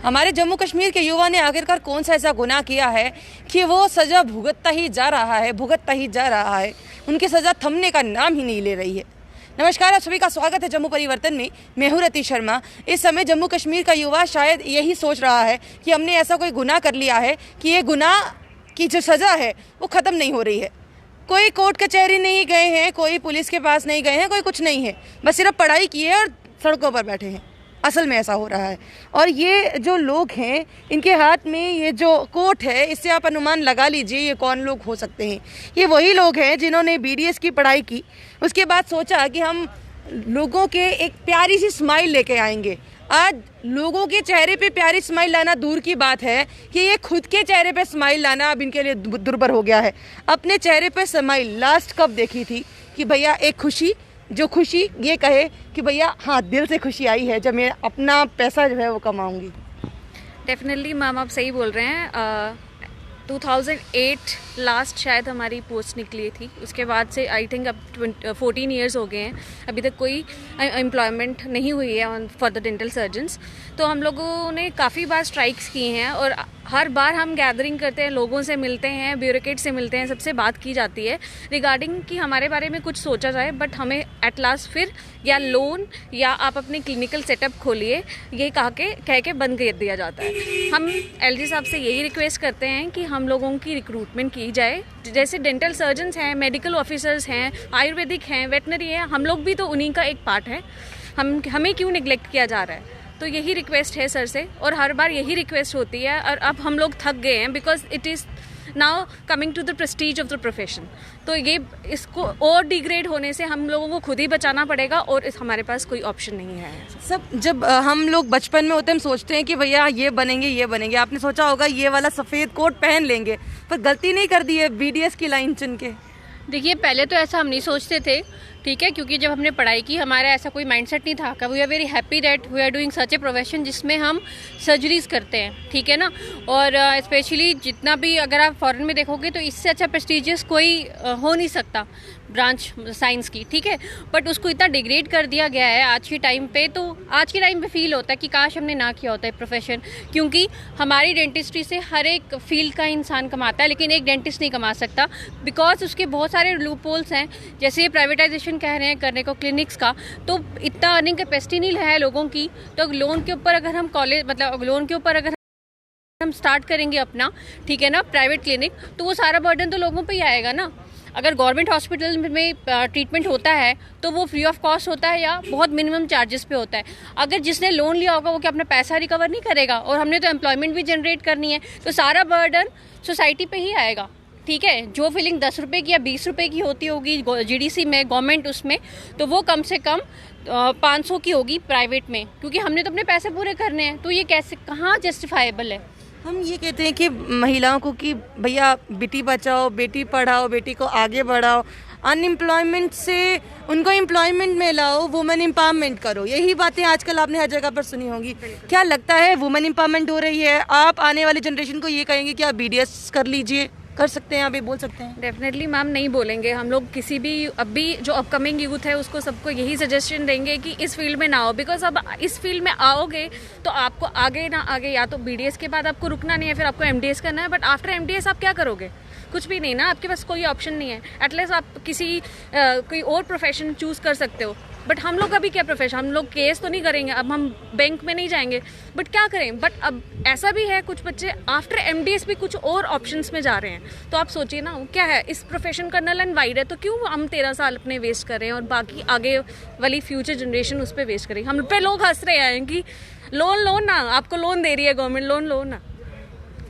हमारे जम्मू कश्मीर के युवा ने आखिरकार कौन सा ऐसा गुनाह किया है कि वो सज़ा भुगतता ही जा रहा है। उनकी सज़ा थमने का नाम ही नहीं ले रही है। नमस्कार, आप सभी का स्वागत है जम्मू परिवर्तन में। मैं हूं रति शर्मा। इस समय जम्मू कश्मीर का युवा शायद यही सोच रहा है कि हमने ऐसा कोई गुनाह कर लिया है कि ये गुनाह की जो सज़ा है वो ख़त्म नहीं हो रही है। कोई कोर्ट कचहरी नहीं गए हैं, कोई पुलिस के पास नहीं गए हैं, कोई कुछ नहीं है, बस सिर्फ पढ़ाई की है और सड़कों पर बैठे हैं। असल में ऐसा हो रहा है। और ये जो लोग हैं, इनके हाथ में ये जो कोट है, इससे आप अनुमान लगा लीजिए ये कौन लोग हो सकते हैं। ये वही लोग हैं जिन्होंने BDS की पढ़ाई की, उसके बाद सोचा कि हम लोगों के एक प्यारी सी स्माइल लेके आएंगे। आज लोगों के चेहरे पे प्यारी स्माइल लाना दूर की बात है कि ये खुद के चेहरे पे स्माइल लाना अब इनके लिए दुर्बर हो गया है। अपने चेहरे पे स्माइल लास्ट कब देखी थी कि भैया एक खुशी, जो खुशी ये कहे कि भैया हाँ दिल से खुशी आई है जब मैं अपना पैसा जो है वो कमाऊंगी। डेफिनेटली मैम, आप सही बोल रहे हैं। 2008 लास्ट शायद हमारी पोस्ट निकली थी। उसके बाद से आई थिंक अब 14 ईयर्स हो गए हैं, अभी तक कोई एम्प्लॉयमेंट नहीं हुई है फॉर द डेंटल सर्जन्स। तो हम लोगों ने काफ़ी बार स्ट्राइक्स की हैं और हर बार हम गैदरिंग करते हैं, लोगों से मिलते हैं, ब्यूरोक्रेट से मिलते हैं, सबसे बात की जाती है रिगार्डिंग कि हमारे बारे में कुछ सोचा जाए। बट हमें एट लास्ट फिर या लोन या आप अपने क्लिनिकल सेटअप खोलिए ये कह के बंद कर दिया जाता है। हम LG साहब से यही रिक्वेस्ट करते हैं कि हम लोगों की रिक्रूटमेंट की जाए। जैसे डेंटल सर्जन्स हैं, मेडिकल ऑफिसर्स हैं, आयुर्वेदिक हैं, वेटनरी हैं, हम लोग भी तो उन्हीं का एक पार्ट है। हमें क्यों निगलेक्ट किया जा रहा है? तो यही रिक्वेस्ट है सर से, और हर बार यही रिक्वेस्ट होती है। और अब हम लोग थक गए हैं because it is now coming to the prestige of the profession. तो ये इसको और डिग्रेड होने से हम लोगों को खुद ही बचाना पड़ेगा और हमारे पास कोई ऑप्शन नहीं है। सब जब हम लोग बचपन में होते हैं, हम सोचते हैं कि भैया ये बनेंगे। आपने सोचा होगा ये वाला सफ़ेद कोट पहन लेंगे, पर गलती नहीं कर दी है BDS की लाइन चुन के। देखिए, पहले तो ऐसा हम नहीं सोचते थे, ठीक है, क्योंकि जब हमने पढ़ाई की हमारा ऐसा कोई माइंडसेट नहीं था। We are very happy that we are doing such a profession जिसमें हम सर्जरीज करते हैं, ठीक है ना। और स्पेशली जितना भी अगर आप फॉरेन में देखोगे तो इससे अच्छा प्रेस्टिजियस कोई हो नहीं सकता ब्रांच साइंस की, ठीक है। बट उसको इतना डिग्रेड कर दिया गया है आज के टाइम पे। तो आज के टाइम पे फील होता है कि काश हमने ना किया होता है प्रोफेशन, क्योंकि हमारी डेंटिस्ट्री से हर एक फील्ड का इंसान कमाता है, लेकिन एक डेंटिस्ट नहीं कमा सकता बिकॉज उसके बहुत सारे लूप होल्स हैं। जैसे ये प्राइवेटाइजेशन कह रहे हैं करने को क्लिनिक्स का, तो इतना अर्निंग कैपेसिटी नहीं है लोगों की। तो लोन के ऊपर अगर हम लोन के ऊपर अगर हम स्टार्ट करेंगे अपना, ठीक है ना, प्राइवेट क्लिनिक, तो वो सारा बर्डन तो लोगों पे ही आएगा ना। अगर गवर्नमेंट हॉस्पिटल में ट्रीटमेंट होता है तो वो फ्री ऑफ कॉस्ट होता है या बहुत मिनिमम चार्जेस पे होता है। अगर जिसने लोन लिया होगा वो क्या अपना पैसा रिकवर नहीं करेगा? और हमने तो एम्प्लॉयमेंट भी जनरेट करनी है, तो सारा बर्डन सोसाइटी पे ही आएगा, ठीक है। जो फीलिंग 10 रुपये की या 20 रुपये की होती होगी GDC में, गवर्नमेंट उसमें, तो वो कम से कम 500 की होगी प्राइवेट में, क्योंकि हमने तो अपने पैसे पूरे करने हैं। तो ये कैसे, कहाँ जस्टिफाइबल है? हम ये कहते हैं कि महिलाओं को कि भैया बेटी बचाओ, बेटी पढ़ाओ, बेटी को आगे बढ़ाओ, अनएम्प्लॉयमेंट से उनको एम्प्लॉयमेंट में लाओ, वुमेन एम्पावरमेंट करो। यही बातें आजकल आपने हर जगह पर सुनी होंगी। क्या लगता है वुमेन एम्पावरमेंट हो रही है? आप आने वाली जनरेशन को ये कहेंगे कि आप BDS कर लीजिए, कर सकते हैं, आप ये बोल सकते हैं? डेफिनेटली मैम, नहीं बोलेंगे हम लोग। किसी भी अभी जो अपकमिंग यूथ है उसको सबको यही सजेशन देंगे कि इस फील्ड में ना आओ, बिकॉज अब इस फील्ड में आओगे तो आपको आगे ना आगे या तो BDS के बाद आपको रुकना नहीं है, फिर आपको MDS करना है। बट आफ्टर MDS आप क्या करोगे? कुछ भी नहीं ना, आपके पास कोई ऑप्शन नहीं है। एटलीस्ट आप कोई और प्रोफेशन चूज कर सकते हो। बट हम लोग अभी क्या प्रोफेशन, हम लोग केस तो नहीं करेंगे, अब हम बैंक में नहीं जाएंगे, बट क्या करें? बट अब ऐसा भी है कुछ बच्चे आफ्टर MDS भी कुछ और ऑप्शंस में जा रहे हैं। तो आप सोचिए ना, क्या है इस प्रोफेशन का नल एंड वाइड है, तो क्यों हम 13 साल अपने वेस्ट कर रहे हैं और बाकी आगे वाली फ्यूचर जनरेशन उस पर वेस्ट करें? हम पे लोग हंस रहे हैं कि लोन ना, आपको लोन दे रही है गवर्नमेंट, लोन ना।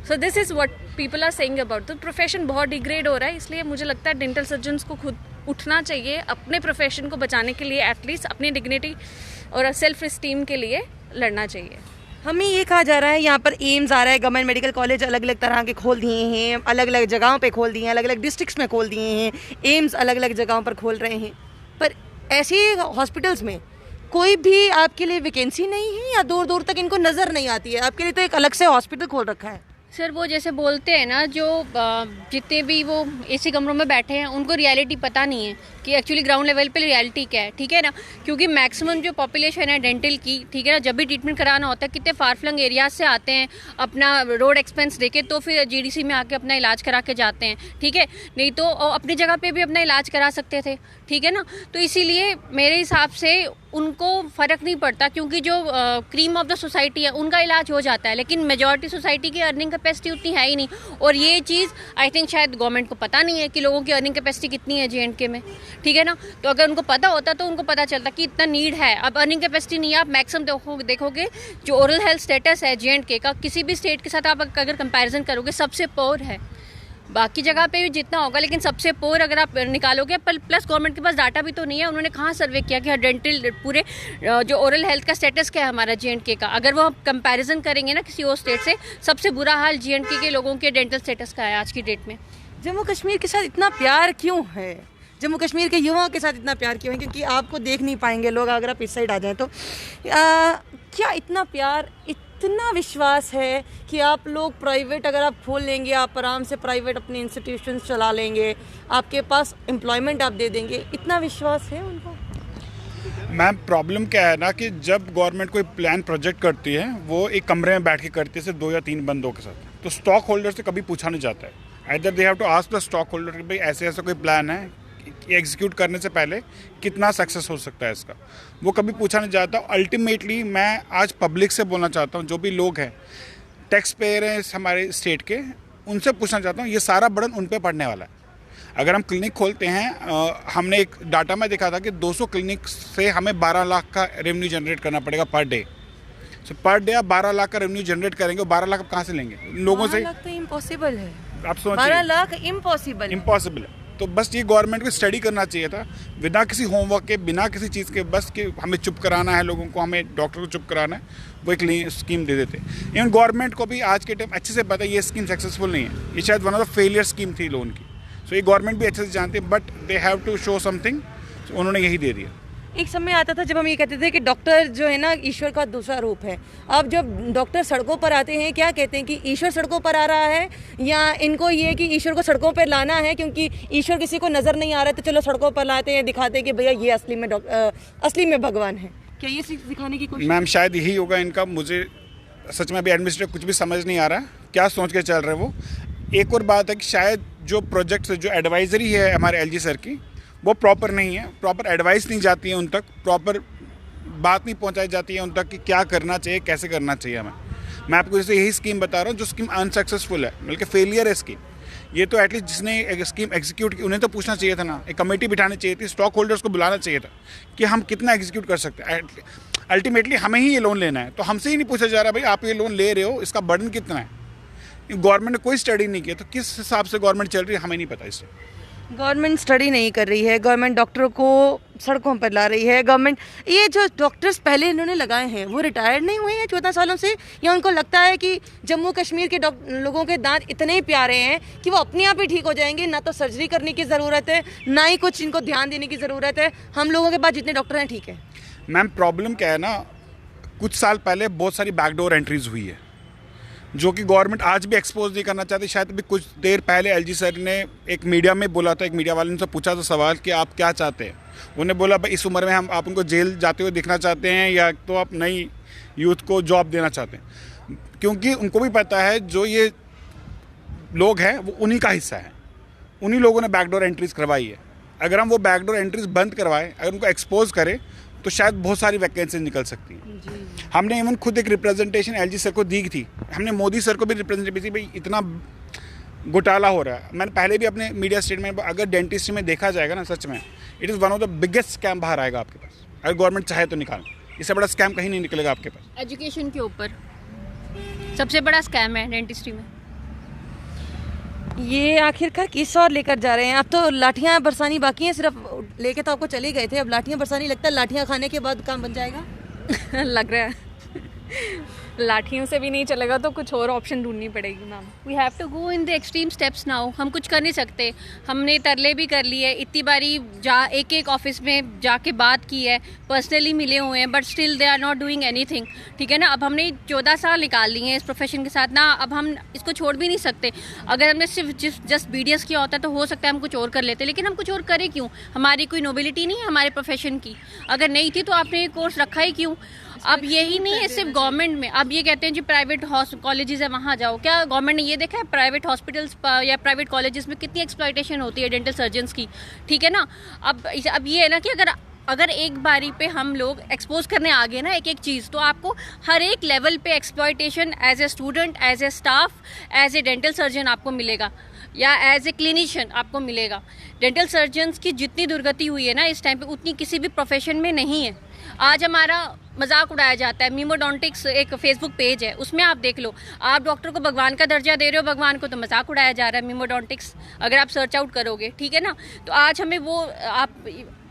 So this is what people are saying about. तो प्रोफेशन बहुत डिग्रेड हो रहा है, इसलिए मुझे लगता है डेंटल सर्जन्स को खुद उठना चाहिए अपने प्रोफेशन को बचाने के लिए, एटलीस्ट अपनी डिग्निटी और सेल्फ इस्टीम के लिए लड़ना चाहिए। हमें ये कहा जा रहा है यहाँ पर एम्स आ रहा है, गवर्नमेंट मेडिकल कॉलेज अलग अलग तरह के खोल दिए हैं, अलग अलग जगहों पे खोल दिए हैं, अलग अलग डिस्ट्रिक्ट्स में खोल दिए हैं, एम्स अलग अलग जगहों पर खोल रहे हैं। पर ऐसे हॉस्पिटल्स में कोई भी आपके लिए वैकेंसी नहीं है या दूर दूर तक इनको नज़र नहीं आती है? आपके लिए तो एक अलग से हॉस्पिटल खोल रखा है। सर वो जैसे बोलते हैं ना, जो जितने भी वो एसी कमरों में बैठे हैं उनको रियलिटी पता नहीं है कि एक्चुअली ग्राउंड लेवल पे रियलिटी क्या है, ठीक है ना। क्योंकि मैक्सिमम जो पॉपुलेशन है डेंटल की, ठीक है ना, जब भी ट्रीटमेंट कराना होता है कितने फार फ्लंग एरियाज से आते हैं, अपना रोड एक्सपेंस देके तो फिर जीडीसी में आके अपना इलाज करा के जाते हैं, ठीक है। नहीं तो अपनी जगह पे भी अपना इलाज करा सकते थे, ठीक है ना। तो इसीलिए मेरे हिसाब से उनको फ़र्क नहीं पड़ता, क्योंकि जो क्रीम ऑफ द सोसाइटी है उनका इलाज हो जाता है, लेकिन मेजॉरिटी सोसाइटी की अर्निंग कैपेसिटी उतनी है ही नहीं। और ये चीज़ आई थिंक शायद गवर्नमेंट को पता नहीं है कि लोगों की अर्निंग कैपेसिटी कितनी है JNK में, ठीक है ना। तो अगर उनको पता होता तो उनको पता चलता कि इतना नीड है। अब अर्निंग कैपेसिटी नहीं है, आप मैक्सिमम देखोगे जो ओरल हेल्थ स्टेटस है JNK का, किसी भी स्टेट के साथ आप अगर कंपैरिजन करोगे सबसे पोर है। बाकी जगह पे भी जितना होगा, लेकिन सबसे पोर अगर आप निकालोगे। प्लस गवर्नमेंट के पास डाटा भी तो नहीं है, उन्होंने कहाँ सर्वे किया कि डेंटल पूरे जो ओरल हेल्थ का स्टेटस क्या है हमारा JNK का। अगर वो कंपैरिजन करेंगे ना किसी और स्टेट से, सबसे बुरा हाल JNK के लोगों के डेंटल स्टेटस का है आज की डेट में। जम्मू कश्मीर के साथ इतना प्यार क्यों है, जम्मू कश्मीर के युवाओं के साथ इतना प्यार क्यों है? क्योंकि आपको देख नहीं पाएंगे लोग अगर आप इस साइड आ जाएं तो। क्या इतना प्यार, इतना विश्वास है कि आप लोग प्राइवेट अगर आप खोल लेंगे, आप आराम से प्राइवेट अपने इंस्टीट्यूशंस चला लेंगे, आपके पास एम्प्लॉयमेंट आप दे देंगे, इतना विश्वास है उनको? मैम प्रॉब्लम क्या है ना कि जब गवर्नमेंट कोई प्लान प्रोजेक्ट करती है वो एक कमरे में बैठ के करती है सिर्फ 2 या 3 बंदों के साथ, तो स्टॉक होल्डर से कभी पूछा नहीं जाता है। Either they have to ask the stockholder कि भाई ऐसे ऐसा कोई प्लान है, एग्जीक्यूट करने से पहले कितना सक्सेस हो सकता है इसका, वो कभी पूछा नहीं जाता। अल्टीमेटली मैं आज पब्लिक से बोलना चाहता हूँ, जो भी लोग हैं टैक्स पेयर हैं हमारे स्टेट के, उनसे पूछना चाहता हूँ ये सारा बर्डन उन पे पड़ने वाला है। अगर हम क्लिनिक खोलते हैं, हमने एक डाटा में देखा था कि 200 क्लिनिक से हमें 12 लाख का रेवेन्यू जनरेट करना पड़ेगा पर डे। सो पर डे आप 12 लाख का रेवेन्यू जनरेट करेंगे, 12 लाख आप कहाँ से लेंगे? लोगों से। 12 लाख तो इम्पॉसिबल है, आप सोचिए 12 लाख इम्पॉसिबल है। तो बस ये गवर्नमेंट को स्टडी करना चाहिए था, बिना किसी होमवर्क के, बिना किसी चीज़ के, बस कि हमें चुप कराना है लोगों को, हमें डॉक्टर को चुप कराना है, वो एक स्कीम दे देते। इवन गवर्नमेंट को भी आज के टाइम अच्छे से पता है ये स्कीम सक्सेसफुल नहीं है, ये शायद one of the failure scheme थी लोन की। सो ये गवर्नमेंट भी अच्छे से जानते हैं, but they have to show something, उन्होंने यही दे दिया। एक समय आता था जब हम ये कहते थे कि डॉक्टर जो है ना ईश्वर का दूसरा रूप है। अब जब डॉक्टर सड़कों पर आते हैं, क्या कहते हैं कि ईश्वर सड़कों पर आ रहा है, या इनको ये कि ईश्वर को सड़कों पर लाना है क्योंकि ईश्वर किसी को नज़र नहीं आ रहा है तो चलो सड़कों पर लाते हैं, दिखाते हैं कि भैया ये असली में भगवान है। क्या ये सिखाने की कोशिश? मैम शायद यही होगा इनका, मुझे सच में अभी एडमिनिस्ट्रेटिव कुछ भी समझ नहीं आ रहा क्या सोच के चल रहे वो। एक और बात है कि शायद जो प्रोजेक्ट्स, जो एडवाइजरी है हमारे LG सर की, वो प्रॉपर नहीं है, प्रॉपर एडवाइस नहीं जाती है उन तक, प्रॉपर बात नहीं पहुंचाई जाती है उन तक कि क्या करना चाहिए, कैसे करना चाहिए हमें। मैं आपको जैसे यही स्कीम बता रहा हूँ जो स्कीम अनसक्सेसफुल है, बल्कि फेलियर है स्कीम। ये तो एटलीस्ट जिसने एक स्कीम एग्जीक्यूट की उन्हें तो पूछना चाहिए था ना, एक कमेटी बिठानी चाहिए थी, स्टॉक होल्डर्स को बुलाना चाहिए था कि हम कितना एग्जीक्यूट कर सकते हैं। अल्टीमेटली हमें ही ये लोन लेना है, तो हमसे ही नहीं पूछा जा रहा भाई आप ये लोन ले रहे हो, इसका बर्डन कितना है। गवर्नमेंट ने कोई स्टडी नहीं किया, तो किस हिसाब से गवर्नमेंट चल रही है हमें नहीं पता। इससे गवर्नमेंट स्टडी नहीं कर रही है, गवर्नमेंट डॉक्टरों को सड़कों पर ला रही है। गवर्नमेंट, ये जो डॉक्टर्स पहले इन्होंने लगाए हैं वो रिटायर्ड नहीं हुए हैं 14 सालों से, या उनको लगता है कि जम्मू कश्मीर के लोगों के दांत इतने ही प्यारे हैं कि वो अपने आप ही ठीक हो जाएंगे, ना तो सर्जरी करने की ज़रूरत है, ना ही कुछ इनको ध्यान देने की ज़रूरत है, हम लोगों के पास जितने डॉक्टर हैं ठीक है। मैम प्रॉब्लम क्या है ना, कुछ साल पहले बहुत सारी बैकडोर एंट्रीज हुई है जो कि गवर्नमेंट आज भी एक्सपोज नहीं करना चाहती। शायद अभी कुछ देर पहले LG सर ने एक मीडिया में बोला था, एक मीडिया वाले ने उनसे पूछा था सवाल कि आप क्या चाहते हैं। उन्होंने बोला भाई इस उम्र में हम आप उनको जेल जाते हुए देखना चाहते हैं या तो आप नई यूथ को जॉब देना चाहते हैं, क्योंकि उनको भी पता है जो ये लोग हैं वो उन्हीं का हिस्सा है, उन्हीं लोगों ने बैकडोर एंट्रीज करवाई है। अगर हम वो बैकडोर एंट्रीज बंद करवाएं, अगर उनको एक्सपोज करें, तो शायद बहुत सारी वैकेंसी निकल सकती हैं। हमने इवन खुद एक रिप्रेजेंटेशन LG सर को दी थी, हमने मोदी सर को भी रिप्रेजेंटेशन दी भाई इतना घोटाला हो रहा है। मैंने पहले भी अपने मीडिया स्टेटमेंट, अगर डेंटिस्ट्री में देखा जाएगा ना, सच में it is one of the biggest scam बाहर आएगा आपके पास, अगर गवर्नमेंट चाहे तो निकाल, इससे बड़ा स्कैम कहीं नहीं निकलेगा आपके पास। एजुकेशन के ऊपर सबसे बड़ा स्कैम है डेंटिस्ट्री में। ये आखिरकार किस और लेकर जा रहे हैं? अब तो लाठियाँ बरसानी बाकी हैं, सिर्फ लेके तो आपको चले गए थे, अब लाठियाँ बरसानी। लगता है लाठियाँ खाने के बाद काम बन जाएगा। लग रहा है लाठियों से भी नहीं चलेगा तो कुछ और ऑप्शन ढूंढनी पड़ेगी ma'am. We have to go in the extreme steps now. हम कुछ कर नहीं सकते। हमने तरले भी कर लिए, इतनी बारी एक एक ऑफिस में जाके बात की है, पर्सनली मिले हुए हैं, but still they are not doing anything. ठीक है ना, अब हमने 14 साल निकाल लिए हैं इस प्रोफेशन के साथ ना, अब हम इसको छोड़ भी नहीं सकते। अगर हमने सिर्फ जस्ट BDS किया होता तो हो सकता है हम कुछ और कर लेते, लेकिन हम कुछ और करें क्यों? हमारी कोई नोबिलिटी नहीं है हमारे प्रोफेशन की। अगर नहीं थी तो आपने ये कोर्स रखा ही क्यों? अब यही नहीं है सिर्फ गवर्नमेंट में, अब ये कहते हैं जी प्राइवेट कॉलेजेस है वहाँ जाओ। क्या गवर्नमेंट ने ये देखा है प्राइवेट हॉस्पिटल्स या प्राइवेट कॉलेजेस में कितनी एक्सप्लॉयटेशन होती है डेंटल सर्जन्स की? ठीक है ना, अब ये है ना कि अगर एक बारी पे हम लोग एक्सपोज करने आ गए ना एक एक चीज़, तो आपको हर एक लेवल पे exploitation as a student, as a staff, as a dental surgeon आपको मिलेगा, या एज ए क्लिनिशियन आपको मिलेगा। डेंटल सर्जन्स की जितनी दुर्गति हुई है ना इस टाइम पे, उतनी किसी भी प्रोफेशन में नहीं है। आज हमारा मजाक उड़ाया जाता है। मीमोडोंटिक्स एक फेसबुक पेज है, उसमें आप देख लो, आप डॉक्टर को भगवान का दर्जा दे रहे हो, भगवान को तो मजाक उड़ाया जा रहा है मीमोडोंटिक्स, अगर आप सर्च आउट करोगे। ठीक है ना, तो आज हमें वो आप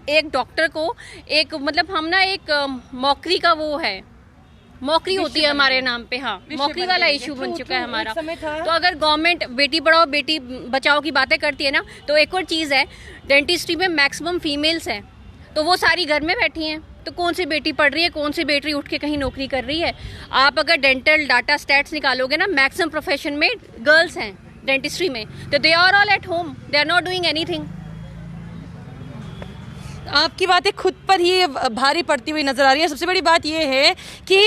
एक डॉक्टर को एक मतलब हम ना एक मौकरी का वो है, मौकरी होती है हमारे नाम पे, हाँ मौकरी वाला इशू बन चुका है हमारा। तो अगर गवर्नमेंट बेटी पढ़ाओ बेटी बचाओ की बातें करती है ना, तो एक और चीज़ है, डेंटिस्ट्री में मैक्सिमम फीमेल्स हैं, तो वो सारी घर में बैठी हैं, तो कौन सी बेटी पढ़ रही है, कौन सी बेटी उठ के कहीं नौकरी कर रही है? आप अगर डेंटल डाटा स्टैट्स निकालोगे ना, मैक्सिमम प्रोफेशन में गर्ल्स हैं डेंटिस्ट्री में, तो they are all at home, they are not doing anything. आपकी बातें खुद पर ही भारी पड़ती हुई नजर आ रही है। सबसे बड़ी बात यह है कि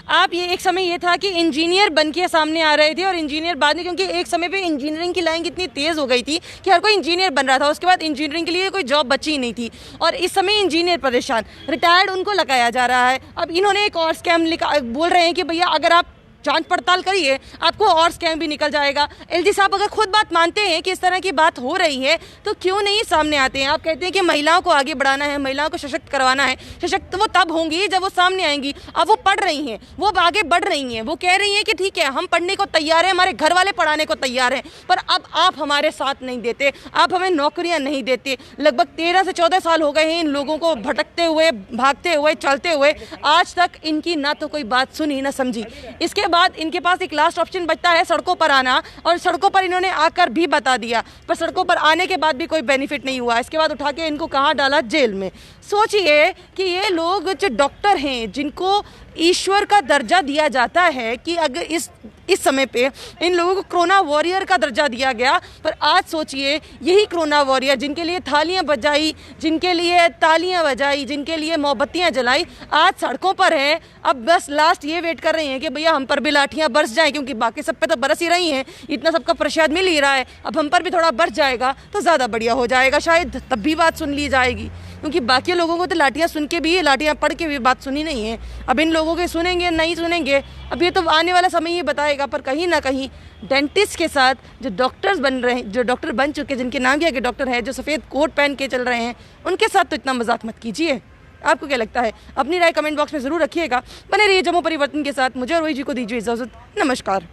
आप ये एक समय ये था कि इंजीनियर बन के सामने आ रहे थे, और इंजीनियर बाद में, क्योंकि एक समय पे इंजीनियरिंग की लाइन इतनी तेज़ हो गई थी कि हर कोई इंजीनियर बन रहा था, उसके बाद इंजीनियरिंग के लिए कोई जॉब बची ही नहीं थी, और इस समय इंजीनियर परेशान, रिटायर्ड उनको लगाया जा रहा है। अब इन्होंने एक और स्कैम बोल रहे हैं कि भैया अगर आप जांच पड़ताल करिए आपको और स्कैम भी निकल जाएगा। LG साहब अगर खुद बात मानते हैं कि इस तरह की बात हो रही है तो क्यों नहीं सामने आते हैं? आप कहते हैं कि महिलाओं को आगे बढ़ाना है, महिलाओं को सशक्त करवाना है। सशक्त वो तब होंगी जब वो सामने आएंगी। अब वो पढ़ रही हैं, वो आगे बढ़ रही हैं, वो कह रही हैं कि ठीक है हम पढ़ने को तैयार हैं, हमारे घर वाले पढ़ाने को तैयार हैं, पर अब आप हमारे साथ नहीं देते, आप हमें नौकरियां नहीं देते। लगभग 13 से 14 साल हो गए हैं इन लोगों को भटकते हुए, भागते हुए, चलते हुए, आज तक इनकी ना तो कोई बात सुनी ना समझी। इसके बाद इनके पास एक लास्ट ऑप्शन बचता है सड़कों पर आना, और सड़कों पर इन्होंने आकर भी बता दिया, पर सड़कों पर आने के बाद भी कोई बेनिफिट नहीं हुआ। इसके बाद उठा के इनको कहाँ डाला? जेल में। सोचिए कि ये लोग जो डॉक्टर हैं, जिनको ईश्वर का दर्जा दिया जाता है, कि अगर इस समय पे इन लोगों को कोरोना वॉरियर का दर्जा दिया गया, पर आज सोचिए यही कोरोना वॉरियर जिनके लिए थालियां बजाई, जिनके लिए तालियां बजाई, जिनके लिए मोमबत्तियां जलाई, आज सड़कों पर है। अब बस लास्ट ये वेट कर रही हैं कि भैया हम पर भी लाठियां बरस जाएं, क्योंकि बाकी सब पे तो बरस ही रही हैं, इतना सबका प्रसाद मिल ही रहा है, अब हम पर भी थोड़ा बरस जाएगा तो ज़्यादा बढ़िया हो जाएगा, शायद तब भी बात सुन ली जाएगी। क्योंकि बाकी लोगों को तो लाठियाँ सुन के भी, लाठियाँ पढ़ के भी बात सुनी नहीं है। अब इन लोगों के सुनेंगे नहीं सुनेंगे, अब ये तो आने वाला समय ही बताएगा। पर कहीं ना कहीं डेंटिस्ट के साथ जो डॉक्टर्स बन रहे हैं, जो डॉक्टर बन चुके हैं, जिनके नाम भी आगे डॉक्टर है, जो सफ़ेद कोट पहन के चल रहे हैं, उनके साथ तो इतना मजाक मत कीजिए। आपको क्या लगता है? अपनी राय कमेंट बॉक्स में ज़रूर रखिएगा। बने रहिए जम्मू परिवर्तन के साथ। मुझे और रोही जी को दीजिए इजाज़त। नमस्कार।